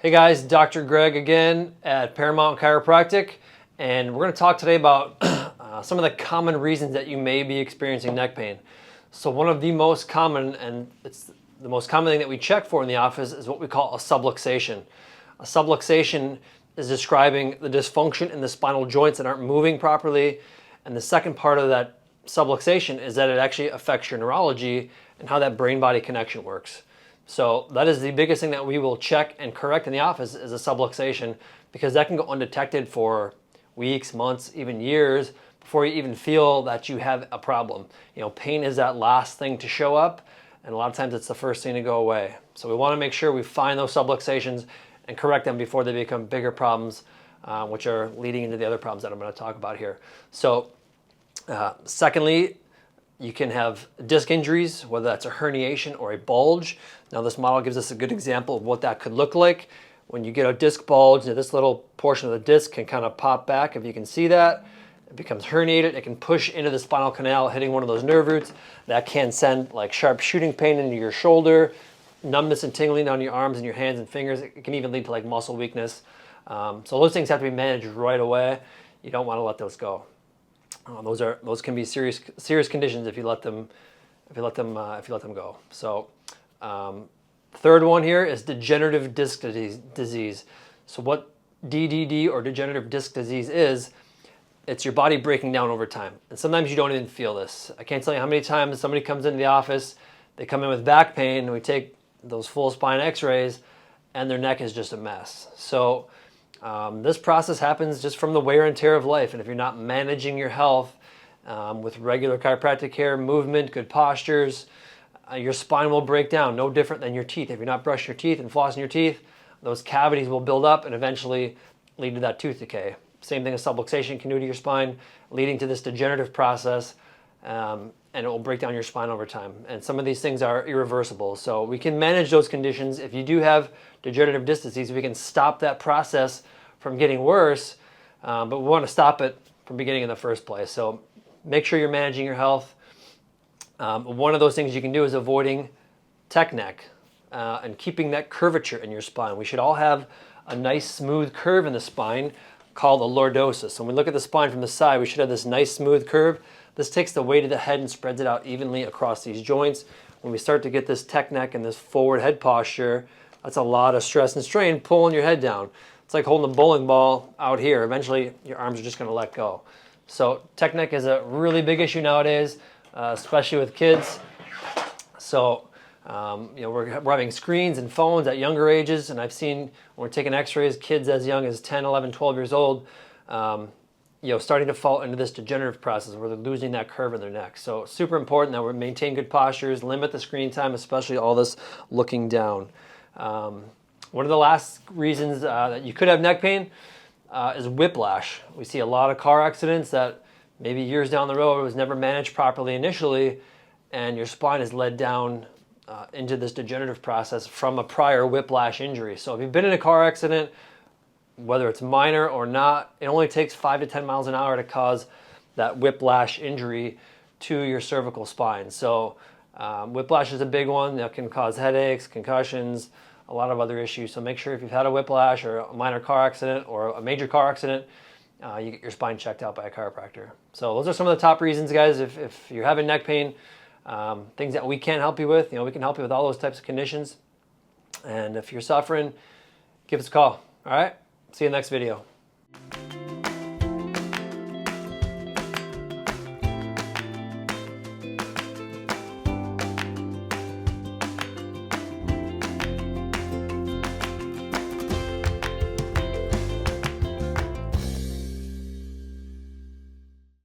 Hey guys, Dr. Greg again at Paramount Chiropractic, and we're going to talk today about some of the common reasons that you may be experiencing neck pain. So one of the most common, and it's the most common thing that we check for in the office, is what we call a subluxation. A subluxation is describing the dysfunction in the spinal joints that aren't moving properly, and the second part of that subluxation is that it actually affects your neurology and how that brain-body connection works. So that is the biggest thing that we will check and correct in the office is a subluxation, because that can go undetected for weeks, months, even years before you even feel that you have a problem. You know, pain is that last thing to show up, and a lot of times it's the first thing to go away. So we want to make sure we find those subluxations and correct them before they become bigger problems, which are leading into the other problems that I'm going to talk about here. So secondly, you can have disc injuries, whether that's a herniation or a bulge. Now this model gives us a good example of what that could look like. When you get a disc bulge, this little portion of the disc can kind of pop back, if you can see that. It becomes herniated, it can push into the spinal canal, hitting one of those nerve roots. That can send like sharp shooting pain into your shoulder, numbness and tingling down your arms and your hands and fingers. It can even lead to like muscle weakness. So those things have to be managed right away. You don't want to let those go. Those can be serious conditions if you let them go. So third one here is degenerative disc disease. So what DDD or degenerative disc disease is, it's your body breaking down over time. And sometimes you don't even feel this. I can't tell you how many times somebody comes into the office, they come in with back pain, and we take those full spine x-rays, and their neck is just a mess. So this process happens just from the wear and tear of life, and if you're not managing your health with regular chiropractic care, movement, good postures, your spine will break down, no different than your teeth. If you're not brushing your teeth and flossing your teeth, those cavities will build up and eventually lead to that tooth decay. Same thing as subluxation can do to your spine, leading to this degenerative process, and it will break down your spine over time. And some of these things are irreversible. So we can manage those conditions. If you do have degenerative disc disease, we can stop that process from getting worse, but we want to stop it from beginning in the first place. So make sure you're managing your health. One of those things you can do is avoiding tech neck and keeping that curvature in your spine. We should all have a nice smooth curve in the spine called a lordosis. So when we look at the spine from the side, we should have this nice smooth curve. This takes the weight of the head and spreads it out evenly across these joints. When we start to get this tech neck and this forward head posture, that's a lot of stress and strain pulling your head down. It's like holding a bowling ball out here. Eventually, your arms are just going to let go. So tech neck is a really big issue nowadays, especially with kids. So we're having screens and phones at younger ages, and I've seen when we're taking x-rays, kids as young as 10, 11, 12 years old, starting to fall into this degenerative process where they're losing that curve in their neck. So super important that we maintain good postures, limit the screen time, especially all this looking down. One of the last reasons that you could have neck pain is whiplash. We see a lot of car accidents that maybe years down the road was never managed properly initially, and your spine is led down into this degenerative process from a prior whiplash injury. So if you've been in a car accident, whether it's minor or not, it only takes 5 to 10 miles an hour to cause that whiplash injury to your cervical spine. So whiplash is a big one that can cause headaches, concussions, a lot of other issues. So make sure if you've had a whiplash or a minor car accident or a major car accident, you get your spine checked out by a chiropractor. So those are some of the top reasons, guys. If you're having neck pain, things that we can help you with, we can help you with all those types of conditions. And if you're suffering, give us a call. All right? See you in the next video.